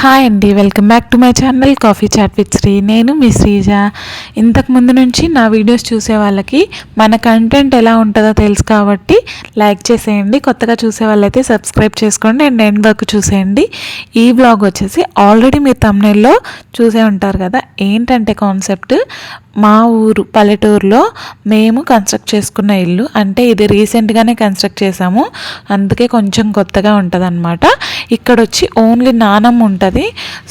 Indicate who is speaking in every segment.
Speaker 1: Hi అండి, welcome back to my channel coffee chat with Sri. నేను మీ శ్రీజ. ఇంతకు ముందు నుంచి నా వీడియోస్ చూసే వాళ్ళకి మన కంటెంట్ ఎలా ఉంటుందో తెలుసు కాబట్టి లైక్ చేసేయండి. కొత్తగా చూసే వాళ్ళైతే సబ్స్క్రైబ్ చేసుకోండి అండ్ ఎండ్ వరకు చూసేయండి. ఈ వ్లాగ్ వచ్చేసి ఆల్రెడీ మీరు థంబ్నెయిల్లో చూసే ఉంటారు కదా. ఏంటంటే కాన్సెప్ట్, మా ఊరు పల్లెటూరులో మేము కన్స్ట్రక్ట్ చేసుకున్న ఇల్లు. అంటే ఇది రీసెంట్గానే కన్స్ట్రక్ట్ చేసాము, అందుకే కొంచెం కొత్తగా ఉంటుంది అనమాట. ఇక్కడ వచ్చి ఓన్లీ నానమ్మ ఉంటుంది.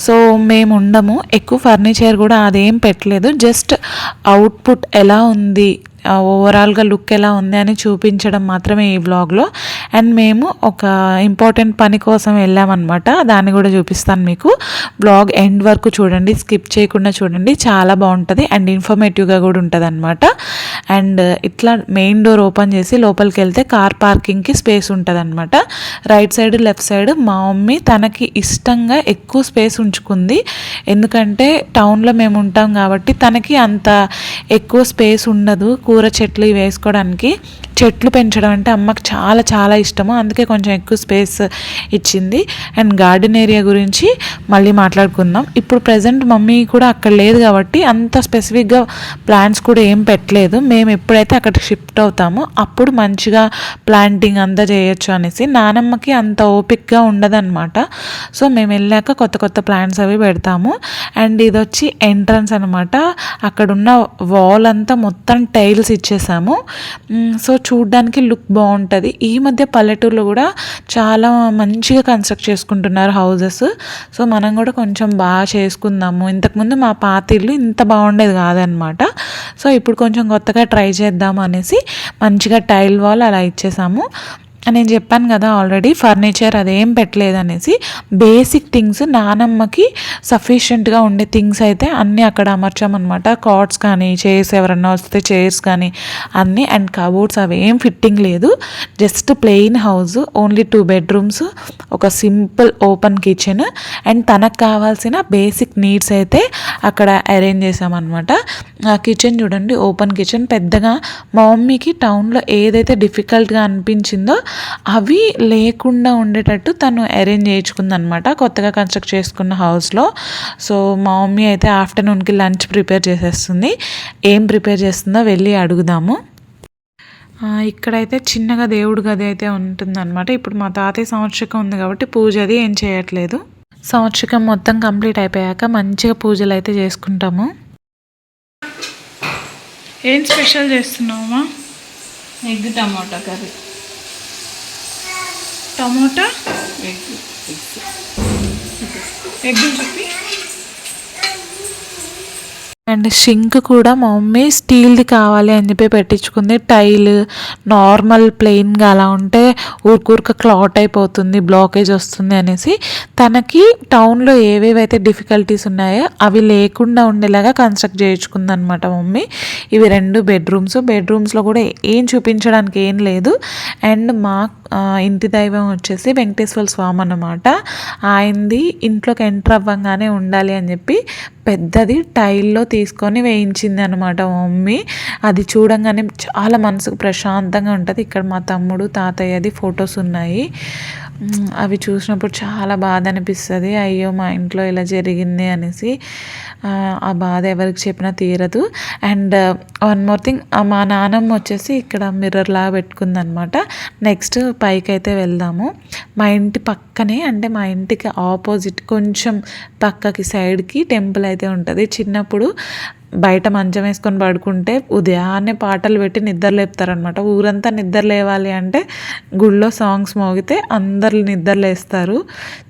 Speaker 1: సో మేము ఉండము, ఎక్కువ ఫర్నిచర్ కూడా అదేం పెట్టలేదు. జస్ట్ అవుట్పుట్ ఎలా ఉంది, ఓవరాల్గా లుక్ ఎలా ఉంది అని చూపించడం మాత్రమే ఈ వ్లాగ్లో. అండ్ మేము ఒక ఇంపార్టెంట్ పని కోసం వెళ్ళామన్నమాట, దాన్ని కూడా చూపిస్తాను మీకు. వ్లాగ్ ఎండ్ వరకు చూడండి, స్కిప్ చేయకుండా చూడండి, చాలా బాగుంటుంది అండ్ ఇన్ఫర్మేటివ్గా కూడా ఉంటుంది అనమాట. అండ్ ఇట్లా మెయిన్ డోర్ ఓపెన్ చేసి లోపలికి వెళ్తే కార్ పార్కింగ్కి స్పేస్ ఉంటుంది అనమాట. రైట్ సైడ్ లెఫ్ట్ సైడ్ మా మమ్మీ తనకి ఇష్టంగా ఎక్కువ స్పేస్ ఉంచుకుంది. ఎందుకంటే టౌన్లో మేము ఉంటాం కాబట్టి తనకి అంత ఎక్కువ స్పేస్ ఉండదు కూర చెట్లు వేసుకోవడానికి. చెట్లు పెంచడం అంటే అమ్మకి చాలా చాలా ఇష్టము, అందుకే కొంచెం ఎక్కువ స్పేస్ ఇచ్చింది. అండ్ గార్డెన్ ఏరియా గురించి మళ్ళీ మాట్లాడుకుందాం. ఇప్పుడు ప్రజెంట్ మమ్మీ కూడా అక్కడ లేదు కాబట్టి అంత స్పెసిఫిక్గా ప్లాంట్స్ కూడా ఏం పెట్టలేదు. మేము ఎప్పుడైతే అక్కడికి షిఫ్ట్ అవుతామో అప్పుడు మంచిగా ప్లాంటింగ్ అంతా చేయొచ్చు అనేసి. నానమ్మకి అంత ఓపిక్గా ఉండదన్నమాట. సో మేము వెళ్ళాక కొత్త కొత్త ప్లాంట్స్ అవి పెడతాము. అండ్ ఇది వచ్చి ఎంట్రన్స్ అనమాట. అక్కడున్న వాల్ అంతా మొత్తం టైల్స్ ఇచ్చేసాము. సో చూడ్డానికి లుక్ బాగుంటుంది. ఈ మధ్య పల్లెటూరులో కూడా చాలా మంచిగా కన్స్ట్రక్ట్ చేసుకుంటున్నారు హౌజెస్. సో మనం కూడా కొంచెం బాగా చేసుకుందాము. ఇంతకుముందు మా పాత ఇల్లు ఇంత బాగుండేది కాదనమాట. సో ఇప్పుడు కొంచెం కొత్తగా ట్రై చేద్దాము అనేసి మంచిగా టైల్ వాల్ అలా ఇచ్చేసాము. నేను చెప్పాను కదా ఆల్రెడీ ఫర్నిచర్ అదేం పెట్టలేదనేసి. బేసిక్ థింగ్స్ నానమ్మకి సఫిషియెంట్గా ఉండే థింగ్స్ అయితే అన్నీ అక్కడ అమర్చామన్నమాట. కార్డ్స్ కానీ, చైర్స్ ఎవరన్నా వస్తే చైర్స్ కానీ అన్నీ. అండ్ కబోర్డ్స్ అవి ఏం ఫిట్టింగ్ లేదు, just plain house. Only 2 bedrooms, ఒక సింపుల్ ఓపెన్ కిచెన్ అండ్ తనకు కావాల్సిన బేసిక్ నీడ్స్ అయితే అక్కడ అరేంజ్ చేసామన్నమాట. ఆ కిచెన్ చూడండి, ఓపెన్ కిచెన్. పెద్దగా మా మమ్మీకి టౌన్లో ఏదైతే డిఫికల్ట్గా అనిపించిందో అవి లేకుండా ఉండేటట్టు తను అరేంజ్ చేయించుకుందనమాట కొత్తగా కన్స్ట్రక్ట్ చేసుకున్న హౌస్లో. సో మా మమ్మీ అయితే ఆఫ్టర్నూన్కి లంచ్ ప్రిపేర్ చేసేస్తుంది. ఏం ప్రిపేర్ చేస్తుందో వెళ్ళి అడుగుదాము. ఇక్కడైతే చిన్నగా దేవుడి గది అయితే ఉంటుందన్నమాట. ఇప్పుడు మా తాతయ్య సంవత్సరికం ఉంది కాబట్టి పూజ అది ఏం చేయట్లేదు. సంవత్సరికం మొత్తం కంప్లీట్ అయిపోయాక మంచిగా పూజలు అయితే చేసుకుంటాము. ఏం స్పెషల్ చేస్తున్నావమ్మా?
Speaker 2: ఎగ్ టమాటా కర్రీ.
Speaker 1: టమోటా ఎగ్ చెప్పి. అండ్ సింక్ కూడా మా మమ్మీ స్టీల్ది కావాలి అని చెప్పి పెట్టించుకుంది. టైల్ నార్మల్ ప్లెయిన్గా అలా ఉంటే ఊరికూరిక క్లాట్ అయిపోతుంది, బ్లాకేజ్ వస్తుంది అనేసి తనకి టౌన్లో ఏవేవైతే డిఫికల్టీస్ ఉన్నాయో అవి లేకుండా ఉండేలాగా కన్స్ట్రక్ట్ చేయించుకుంది అనమాట మమ్మీ. ఇవి 2 bedrooms. బెడ్రూమ్స్లో కూడా ఏం చూపించడానికి ఏం లేదు. అండ్ మా ఇంటి దైవం వచ్చేసి వెంకటేశ్వర స్వామి అన్నమాట. ఆయనది ఇంట్లోకి ఎంటర్ అవ్వగానే ఉండాలి అని చెప్పి పెద్దది టైల్లో తీసుకొని వేయించింది అనమాట మమ్మీ. అది చూడంగానే చాలా మనసుకు ప్రశాంతంగా ఉంటుంది. ఇక్కడ మా తమ్ముడు తాతయ్యది ఫొటోస్ ఉన్నాయి. అవి చూసినప్పుడు చాలా బాధ అనిపిస్తుంది. అయ్యో మా ఇంట్లో ఇలా జరిగింది అనేసి. ఆ బాధ ఎవరికి చెప్పినా తీరదు. అండ్ వన్ మోర్ థింగ్, మా నాన్నమ్మ వచ్చేసి ఇక్కడ మిర్రర్ లాగా పెట్టుకుందనమాట. నెక్స్ట్ పైకి అయితే వెళ్దాము. మా ఇంటి పక్కనే, అంటే మా ఇంటికి ఆపోజిట్ కొంచెం పక్కకి సైడ్కి టెంపుల్ అయితే ఉంటుంది. చిన్నప్పుడు బయట మంచం వేసుకొని పడుకుంటే ఉదయాన్నే పాటలు పెట్టి నిద్ర లేపుతారనమాట. ఊరంతా నిద్ర లేవాలి అంటే గుళ్ళో సాంగ్స్ మోగితే అందరు నిద్ర లేస్తారు.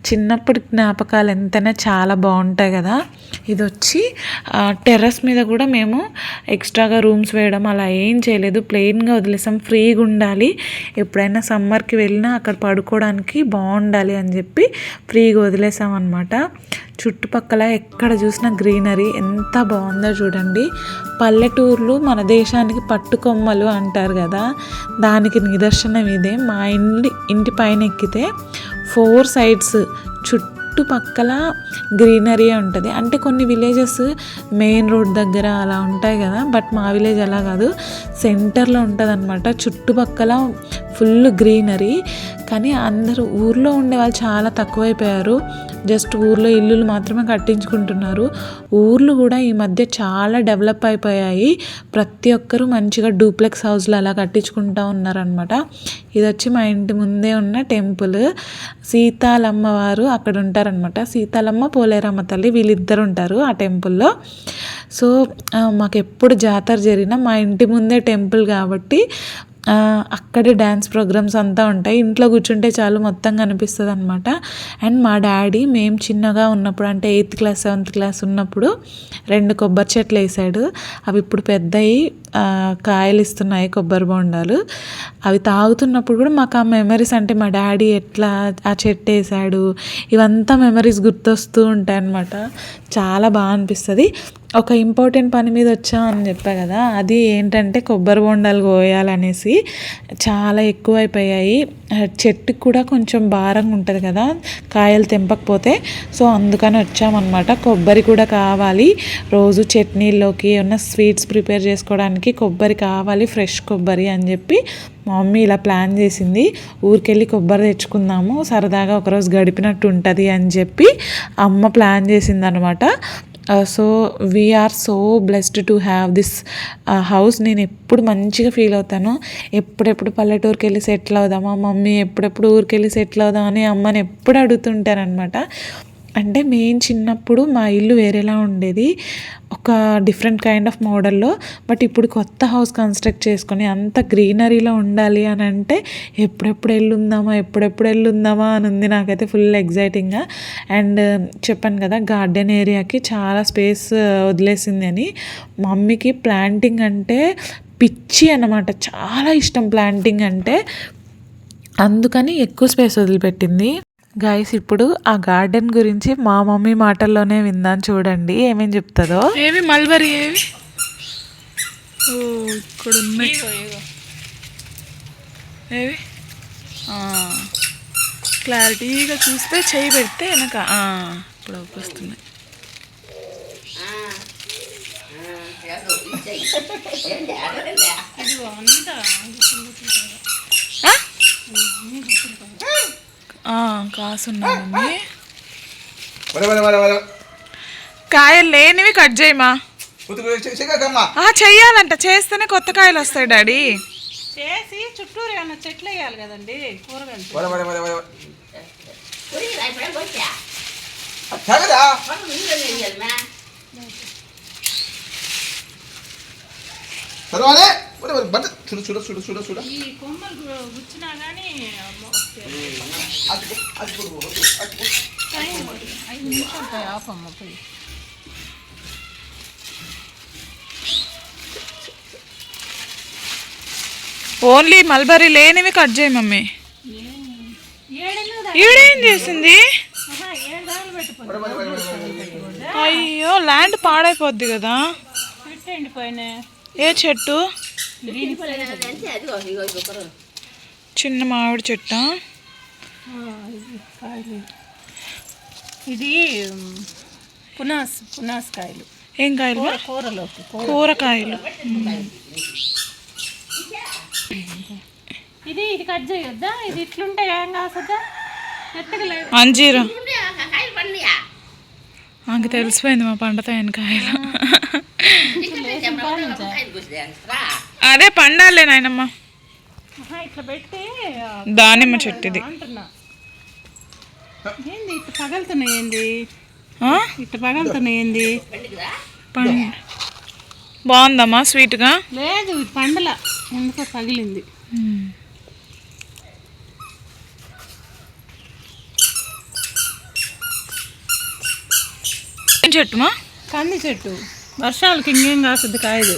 Speaker 1: చిన్నప్పటి జ్ఞాపకాలు ఎంతైనా చాలా బాగుంటాయి కదా. ఇది వచ్చి టెర్రస్ మీద కూడా మేము ఎక్స్ట్రాగా రూమ్స్ వేయడం అలా ఏం చేయలేదు, ప్లెయిన్గా వదిలేసాం. ఫ్రీగా ఉండాలి, ఎప్పుడైనా సమ్మర్కి వెళ్ళినా అక్కడ పడుకోవడానికి బాగుండాలి అని చెప్పి ఫ్రీగా వదిలేసాం అనమాట. చుట్టుపక్కల ఎక్కడ చూసినా గ్రీనరీ ఎంత బాగుందో చూడండి. పల్లెటూర్లు మన దేశానికి పట్టుకొమ్మలు అంటారు కదా, దానికి నిదర్శనం ఇదే. మా ఇంటి పైన ఎక్కితే 4 sides చుట్టుపక్కల గ్రీనరీ ఉంటుంది. అంటే కొన్ని విలేజెస్ మెయిన్ రోడ్ దగ్గర అలా ఉంటాయి కదా, బట్ మా విలేజ్ అలా కాదు, సెంటర్లో ఉంటుంది అనమాట. చుట్టుపక్కల ఫుల్ గ్రీనరీ. కానీ అందరూ ఊర్లో ఉండే వాళ్ళు చాలా తక్కువైపోయారు. జస్ట్ ఊర్లో ఇల్లులు మాత్రమే కట్టించుకుంటున్నారు. ఊర్లు కూడా ఈ మధ్య చాలా డెవలప్ అయిపోయాయి. ప్రతి ఒక్కరూ మంచిగా డూప్లెక్స్ హౌస్లు అలా కట్టించుకుంటూ ఉన్నారనమాట. ఇది వచ్చి మా ఇంటి ముందే ఉన్న టెంపుల్. సీతాలమ్మ వారు అక్కడ ఉంటారనమాట. సీతాలమ్మ పోలేరమ్మ తల్లి వీళ్ళిద్దరు ఉంటారు ఆ టెంపుల్లో. సో మాకు ఎప్పుడు జాతర జరిగినా మా ఇంటి ముందే టెంపుల్ కాబట్టి అక్కడే డ్యాన్స్ ప్రోగ్రామ్స్ అంతా ఉంటాయి. ఇంట్లో కూర్చుంటే చాలు మొత్తం కనిపిస్తుంది అనమాట. అండ్ మా డాడీ మేము చిన్నగా ఉన్నప్పుడు అంటే 8th క్లాస్ 7th క్లాస్ ఉన్నప్పుడు 2 కొబ్బరి చెట్లు వేసాడు. అవి ఇప్పుడు పెద్దయి కాయలు ఇస్తున్నాయి, కొబ్బరి బొండాలు. అవి తాగుతున్నప్పుడు కూడా మాకు ఆ మెమరీస్, అంటే మా డాడీ ఎట్లా ఆ చెట్టు వేసాడు ఇవంతా మెమరీస్ గుర్తొస్తూ ఉంటాయి అన్నమాట. చాలా బాగా అనిపిస్తుంది. ఒక ఇంపార్టెంట్ పని మీద వచ్చామని చెప్పా కదా, అది ఏంటంటే కొబ్బరి బొండాలు కోయాలనేసి. చాలా ఎక్కువైపోయాయి. చెట్టుకి కూడా కొంచెం భారంగా ఉంటుంది కదా కాయలు తెంపకపోతే. సో అందుకని వచ్చామన్నమాట. కొబ్బరి కూడా కావాలి, రోజు చట్నీల్లోకి ఏమన్నా స్వీట్స్ ప్రిపేర్ చేసుకోవడానికి కొబ్బరి కావాలి, ఫ్రెష్ కొబ్బరి అని చెప్పి మా మమ్మీ ఇలా ప్లాన్ చేసింది. ఊరికెళ్ళి కొబ్బరి తెచ్చుకుందాము, సరదాగా ఒకరోజు గడిపినట్టు ఉంటుంది అని చెప్పి అమ్మ ప్లాన్ చేసింది అనమాట. So we are so blessed to have this house. నేను ఎప్పుడు మంచిగా ఫీల్ అవుతాను. ఎప్పుడెప్పుడు పల్లెటూరుకి వెళ్ళి సెటిల్ అవుదామా మమ్మీ, ఎప్పుడెప్పుడు ఊరికి వెళ్ళి సెటిల్ అవుదామని అమ్మని ఎప్పుడు అడుగుతుంటానమాట. అంటే మేము చిన్నప్పుడు మా ఇల్లు వేరేలా ఉండేది, ఒక డిఫరెంట్ కైండ్ ఆఫ్ మోడల్లో. బట్ ఇప్పుడు కొత్త హౌస్ కన్స్ట్రక్ట్ చేసుకొని అంత గ్రీనరీలో ఉండాలి అని అంటే ఎప్పుడెప్పుడు వెళ్ళుందామా అని ఉంది నాకైతే ఫుల్ ఎగ్జైటింగ్గా. అండ్ చెప్పాను కదా గార్డెన్ ఏరియాకి చాలా స్పేస్ వదిలేసింది అని. మమ్మీకి ప్లాంటింగ్ అంటే పిచ్చి అన్నమాట, చాలా ఇష్టం ప్లాంటింగ్ అంటే. అందుకని ఎక్కువ స్పేస్ వదిలిపెట్టింది. గైస్ ఇప్పుడు ఆ గార్డెన్ గురించి మా మమ్మీ మాటల్లోనే విందాం, చూడండి ఏమేం చెప్తుందో.
Speaker 2: ఏవి మల్బరీ ఏవి ఇక్కడ ఉన్నాయి. ఏవి క్లారిటీగా చూస్తే చేయి పెడితే వెనక ఇప్పుడు వస్తున్నాయి. కాసున్నాయి. కాయలు లేనివి కట్ చేయమా. చెయ్యాలంట, చేస్తేనే కొత్త కాయలు వస్తాయి డాడీ. చేసి చుట్టూరు ఏమన్నా చెట్లు వేయాలి కదండి కూరగాయలు. ఈ కొమ్మలు గుచ్చినా కానీ 5 నిమిషాలు ఆపమ్మ పోయి. ఓన్లీ మల్బరీ లేనివి కట్ చేయి మమ్మీ. ఈడేం చేసింది? అయ్యో ల్యాండ్ పాడైపోద్ది కదా. ఏ చెట్టు? చిన్న మామిడి చెట్టు. ఇది పునాస్ కాయలు. ఏం కాయలు? కూరకాయలు. ఇది కట్ చేయొద్దా? ఇది ఇట్లుంటే ఏం కాసద్దా? అంజీరా నాకు తెలిసిపోయింది మా పండుతాయని కాయలు. అదే పండాలే నాయనమ్మ. ఇట్లా పెట్టి దానిమ్మ చెట్టు ఇది. ఏంది ఇట్లా పగలుతున్నాయి? ఏంది ఇట్లా పగలుతున్నాయి? ఏంది బాగుందమ్మా స్వీట్గా? లేదు పండల, ఎందుకో పగిలింది. ఏం చెట్టుమా? కంది చెట్టు. వర్షాలకి ఇంకేం కాస్తుంది కాయలు.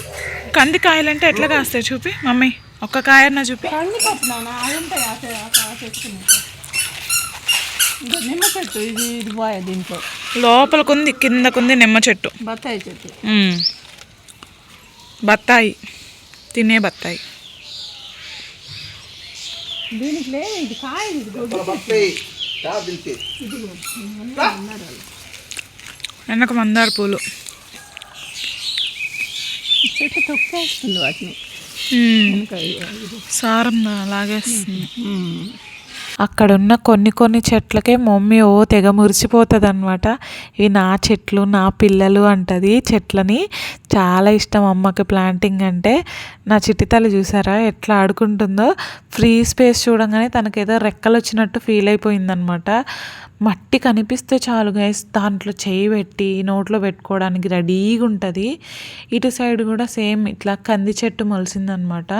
Speaker 2: కంది కాయలు అంటే ఎట్లా కాస్తాయి చూపి మమ్మీ, ఒక్క కాయన్నా చూపి. కంది పట్టునా నిమ్మ చెట్టు. ఇది పోయా దీంట్లో లోపలికుంది, కిందకుంది నిమ్మ చెట్టు. బత్తాయి చెట్టు. బత్తాయి, తినే బత్తాయి. దీనికి లేదు, ఇది కాయలు. వెనక మందార పూలు. చెట్టు తొక్కేస్తుంది వాటిని. సారం లాగేస్తుంది.
Speaker 1: అక్కడున్న కొన్ని చెట్లకే మమ్మీ ఓ తెగ మురిసిపోతుంది అనమాట. ఇవి నా చెట్లు, నా పిల్లలు అంటది. చెట్లని చాలా ఇష్టం అమ్మకి ప్లాంటింగ్ అంటే. నా చిట్టి తల్లి చూసారా ఎట్లా ఆడుకుంటుందో. ఫ్రీ స్పేస్ చూడంగానే తనకేదో రెక్కలు వచ్చినట్టు ఫీల్ అయిపోయిందనమాట. మట్టి కనిపిస్తే చాలు గైస్ దాంట్లో చేయి పెట్టి నోట్లో పెట్టుకోవడానికి రెడీగా ఉంటుంది. ఇటు సైడ్ కూడా సేమ్ ఇట్లా కంది చెట్టు మొలిసిందనమాట.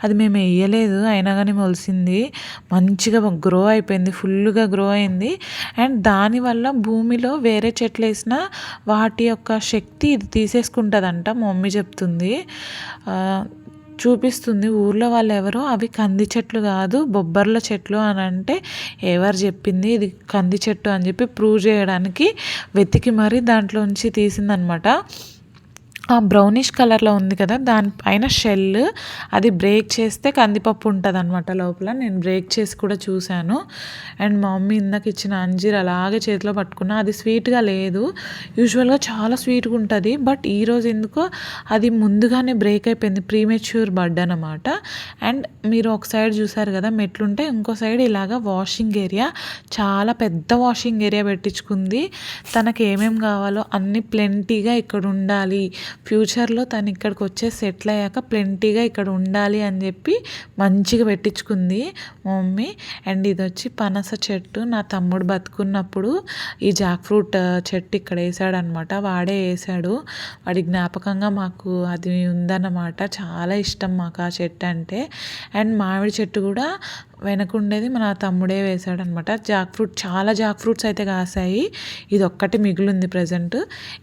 Speaker 1: అది మేము వేయలేదు అయినా కానీ మొలిసింది. మంచిగా గ్రో అయిపోయింది, ఫుల్గా గ్రో అయింది. అండ్ దానివల్ల భూమిలో వేరే చెట్లు వేసినా వాటి యొక్క శక్తి ఇది తీసేసుకుంటుందంట మమ్మీ చెప్తుంది. చూపిస్తుంది ఊర్లో వాళ్ళు ఎవరో అవి కంది చెట్లు కాదు బొబ్బర్ల చెట్లు అని అంటే ఎవరు చెప్పింది ఇది కంది చెట్టు అని చెప్పి ప్రూవ్ చేయడానికి వెతికి మరీ దాంట్లోంచి తీసిందనమాట. ఆ బ్రౌనిష్ కలర్లో ఉంది కదా దానిపైన షెల్ అది బ్రేక్ చేస్తే కందిపప్పు ఉంటుంది అనమాట లోపల. నేను బ్రేక్ చేసి కూడా చూశాను. అండ్ మా మమ్మీ ఇందాక ఇచ్చిన అంజీర్ అలాగే చేతిలో పట్టుకున్నా. అది స్వీట్గా లేదు, యూజువల్గా చాలా స్వీట్గా ఉంటుంది. బట్ ఈరోజు ఎందుకో అది ముందుగానే బ్రేక్ అయిపోయింది, ప్రీమెచ్యూర్ బడ్ అనమాట. అండ్ మీరు ఒక సైడ్ చూసారు కదా మెట్లుంటే, ఇంకో సైడ్ ఇలాగా వాషింగ్ ఏరియా, చాలా పెద్ద వాషింగ్ ఏరియా పెట్టించుకుంది. తనకి ఏమేమి కావాలో అన్నీ ప్లెంటీగా ఇక్కడ ఉండాలి, ఫ్యూచర్లో తను ఇక్కడికి వచ్చే సెటిల్ అయ్యాక ప్లెంటీగా ఇక్కడ ఉండాలి అని చెప్పి మంచిగా పెట్టించుకుంది మా మమ్మీ. అండ్ ఇది వచ్చి పనస చెట్టు. నా తమ్ముడు బతుకున్నప్పుడు ఈ జాక్ ఫ్రూట్ చెట్టు ఇక్కడ వేసాడనమాట, వాడే వేసాడు. వాడి జ్ఞాపకంగా మాకు అది ఉందన్నమాట. చాలా ఇష్టం మాకు ఆ చెట్టు అంటే. అండ్ మామిడి చెట్టు కూడా వెనకుండేది మన తమ్ముడే వేసాడనమాట. చాలా జాక్ ఫ్రూట్స్ అయితే కాసాయి. ఇది ఒక్కటి మిగిలింది ప్రజెంట్.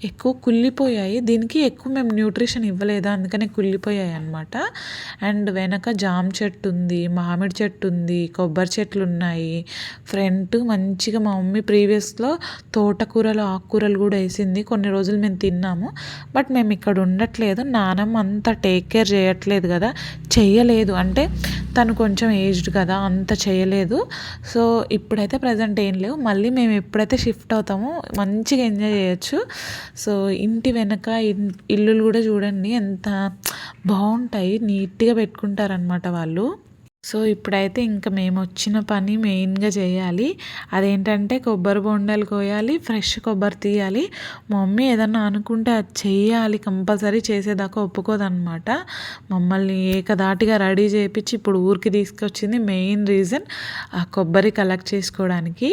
Speaker 1: ఎక్కువ కుళ్ళిపోయాయి, దీనికి ఎక్కువ మేము న్యూట్రిషన్ ఇవ్వలేదు అందుకని కుళ్ళిపోయాయి అనమాట. అండ్ వెనక జామ చెట్టు ఉంది, మామిడి చెట్టు ఉంది, కొబ్బరి చెట్లు ఉన్నాయి. ఫ్రంట్ మంచిగా మా మమ్మీ ప్రీవియస్లో తోటకూరలు ఆకుకూరలు కూడా వేసింది. కొన్ని రోజులు మేము తిన్నాము. బట్ మేము ఇక్కడ ఉండట్లేదు, నానమ్మ అంత టేక్ కేర్ చేయట్లేదు కదా, చెయ్యలేదు అంటే తను కొంచెం ఏజ్డ్ కదా అంత చేయలేదు. సో ఇప్పుడైతే ప్రజెంట్ ఏం లేవు. మళ్ళీ మేము ఎప్పుడైతే షిఫ్ట్ అవుతామో మంచిగా ఎంజాయ్ చేయొచ్చు. సో ఇంటి వెనక ఇల్లులు కూడా చూడండి ఎంత బాగుంటాయి, నీట్గా పెట్టుకుంటారనమాట వాళ్ళు. సో ఇప్పుడైతే ఇంకా మేము వచ్చిన పని మెయిన్గా చేయాలి. అదేంటంటే కొబ్బరి బొండాలు కోయాలి, ఫ్రెష్ కొబ్బరి తీయాలి. మా మమ్మీ ఏదన్నా అనుకుంటే అది చెయ్యాలి, కంపల్సరీ చేసేదాకా ఒప్పుకోదన్నమాట. మమ్మల్ని ఏకదాటిగా రెడీ చేయించి ఇప్పుడు ఊరికి తీసుకొచ్చింది మెయిన్ రీజన్ ఆ కొబ్బరి కలెక్ట్ చేసుకోవడానికి.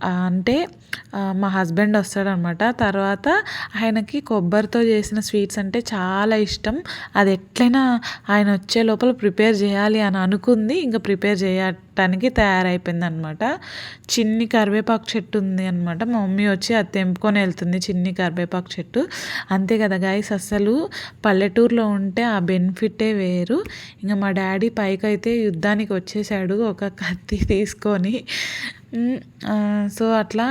Speaker 1: అంటే మా హస్బెండ్ వస్తాడనమాట. తర్వాత ఆయనకి కొబ్బరితో చేసిన స్వీట్స్ అంటే చాలా ఇష్టం. అది ఎట్లయినా ఆయన వచ్చే లోపల ప్రిపేర్ చేయాలి అని అనుకుంది. ఇంకా ప్రిపేర్ చేయటానికి తయారైపోయింది అనమాట. చిన్ని కరివేపాకు చెట్టు ఉంది అనమాట. మా మమ్మీ వచ్చి అది తెంపుకొని వెళ్తుంది, చిన్ని కరివేపాకు చెట్టు. అంతే కదా గాయస్, అసలు పల్లెటూరులో ఉంటే ఆ బెనిఫిటే వేరు. ఇంకా మా డాడీ పైకైతే యుద్ధానికి వచ్చేసాడు ఒక కత్తి తీసుకొని. సో అట్లా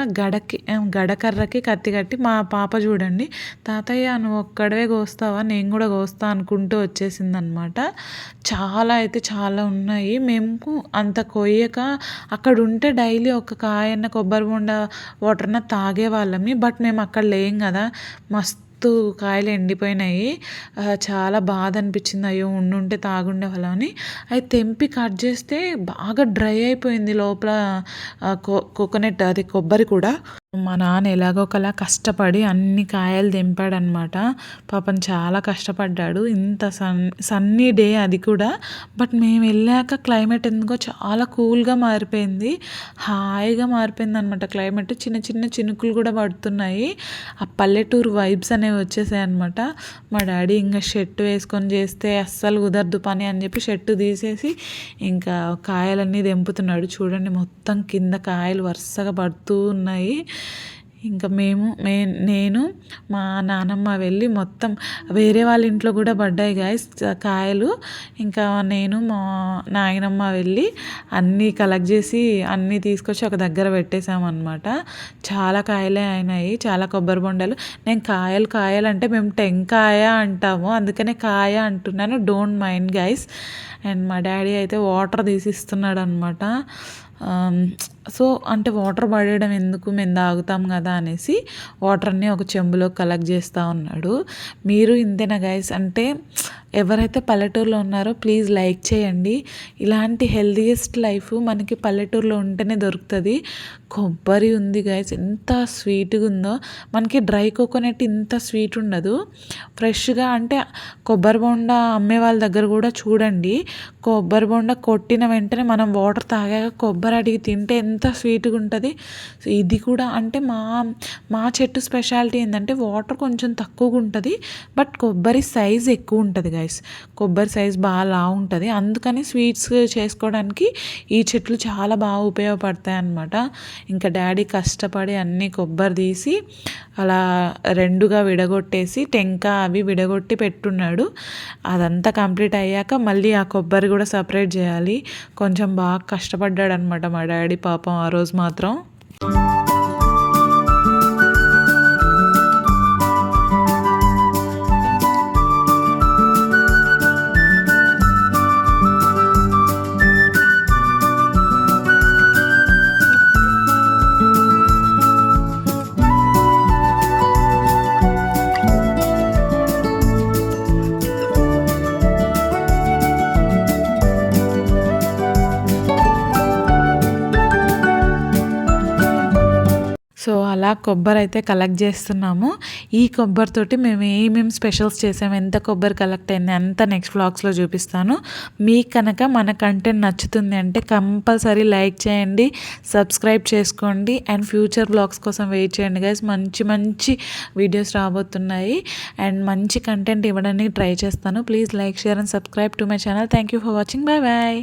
Speaker 1: గడకర్రకి కత్తి కట్టి మా పాప చూడండి, తాతయ్య నువ్వు ఒక్కడవే కోస్తావా, నేను కూడా కోస్తా అనుకుంటూ వచ్చేసిందనమాట. చాలా అయితే చాలా ఉన్నాయి. మేము అంత కొయ్యక అక్కడ ఉంటే డైలీ ఒక కాయన్న కొబ్బరి బొండ వాటర్న తాగేవాళ్ళమి. బట్ మేము అక్కడ లేం కదా, మస్తు కాయలు ఎండిపోయినాయి. చాలా బాధ అనిపించింది, అయ్యో ఉండుంటే తాగుండే వాళ్ళని. అవి తెంపి కట్ చేస్తే బాగా డ్రై అయిపోయింది లోపల కోకోనట్ అది కొబ్బరి కూడా. మా నాన్న ఎలాగో ఒకలా కష్టపడి అన్ని కాయలు తెంపాడనమాట. పాపం చాలా కష్టపడ్డాడు. ఇంత సన్నీ డే అది కూడా. బట్ మేము వెళ్ళాక క్లైమేట్ ఎందుకో చాలా కూల్గా మారిపోయింది, హాయిగా మారిపోయింది అనమాట క్లైమేట్. చిన్న చిన్న చినుకులు కూడా పడుతున్నాయి. ఆ పల్లెటూరు వైబ్స్ అనేవి వచ్చేసాయి అనమాట. మా డాడీ ఇంకా షర్ట్ వేసుకొని చేస్తే అస్సలు కుదరదు పని అని చెప్పి షర్టు తీసేసి ఇంకా కాయలన్నీ తెంపుతున్నాడు. చూడండి మొత్తం కింద కాయలు వరుసగా పడుతూ ఉన్నాయి. ఇంకా నేను మా నానమ్మ వెళ్ళి మొత్తం వేరే వాళ్ళ ఇంట్లో కూడా పడ్డాయి గాయస్ కాయలు. ఇంకా నేను మా నాయనమ్మ వెళ్ళి అన్నీ కలెక్ట్ చేసి అన్నీ తీసుకొచ్చి ఒక దగ్గర పెట్టేసామన్నమాట. చాలా కాయలే అయినాయి, చాలా కొబ్బరి బొండాలు. నేను కాయలు అంటే మేము టెంకాయ అంటాము, అందుకనే కాయ అంటున్నాను, డోంట్ మైండ్ గైస్. అండ్ మా డాడీ అయితే వాటర్ తీసిస్తున్నాడు అనమాట. సో అంటే వాటర్ పడేయడం ఎందుకు, మేము తాగుతాం కదా అనేసి వాటర్ని ఒక చెంబులో కలెక్ట్ చేస్తూ ఉన్నాడు. మీరు ఇంతేనా గైస్? అంటే ఎవరైతే పల్లెటూరులో ఉన్నారో ప్లీజ్ లైక్ చేయండి. ఇలాంటి హెల్తీయెస్ట్ లైఫ్ మనకి పల్లెటూరులో ఉంటేనే దొరుకుతుంది. కొబ్బరి ఉంది గైస్, ఎంత స్వీట్గా ఉందో. మనకి డ్రై కోకోనట్ ఇంత స్వీట్ ఉండదు. ఫ్రెష్గా అంటే కొబ్బరి బొండా అమ్మే వాళ్ళ దగ్గర కూడా చూడండి, కొబ్బరి బొండా కొట్టిన వెంటనే మనం వాటర్ తాగాక కొబ్బరి అడిగి తింటే ఎంత స్వీట్గా ఉంటుంది. ఇది కూడా అంటే మా చెట్టు స్పెషాలిటీ ఏంటంటే వాటర్ కొంచెం తక్కువగా ఉంటుంది, బట్ కొబ్బరి సైజ్ ఎక్కువ ఉంటుంది గైస్. కొబ్బరి సైజ్ బాగా లావు ఉంటుంది, అందుకని స్వీట్స్ చేసుకోవడానికి ఈ చెట్లు చాలా బాగా ఉపయోగపడతాయి అన్నమాట. ఇంకా డాడీ కష్టపడి అన్నీ కొబ్బరి తీసి అలా రెండుగా విడగొట్టేసి టెంక అవి విడగొట్టి పెట్టున్నాడు. అదంతా కంప్లీట్ అయ్యాక మళ్ళీ ఆ కొబ్బరి కూడా సపరేట్ చేయాలి. కొంచెం బాగా కష్టపడ్డాడు అనమాట మా డాడీ పాపం ఆ రోజు మాత్రం. సో అలా కొబ్బరి అయితే కలెక్ట్ చేస్తున్నాము. ఈ కొబ్బరితోటి మేము ఏమేమి స్పెషల్స్ చేసాము, ఎంత కొబ్బరి కలెక్ట్ అయింది అంతా నెక్స్ట్ వ్లాగ్స్లో చూపిస్తాను. మీకు కనుక మన కంటెంట్ నచ్చుతుంది అంటే కంపల్సరీ లైక్ చేయండి, సబ్స్క్రైబ్ చేసుకోండి అండ్ ఫ్యూచర్ వ్లాగ్స్ కోసం వెయిట్ చేయండి గైస్. మంచి మంచి వీడియోస్ రాబోతున్నాయి అండ్ మంచి కంటెంట్ ఇవ్వడానికి ట్రై చేస్తాను. Please like, share and subscribe to my channel. Thank you for watching. Bye bye.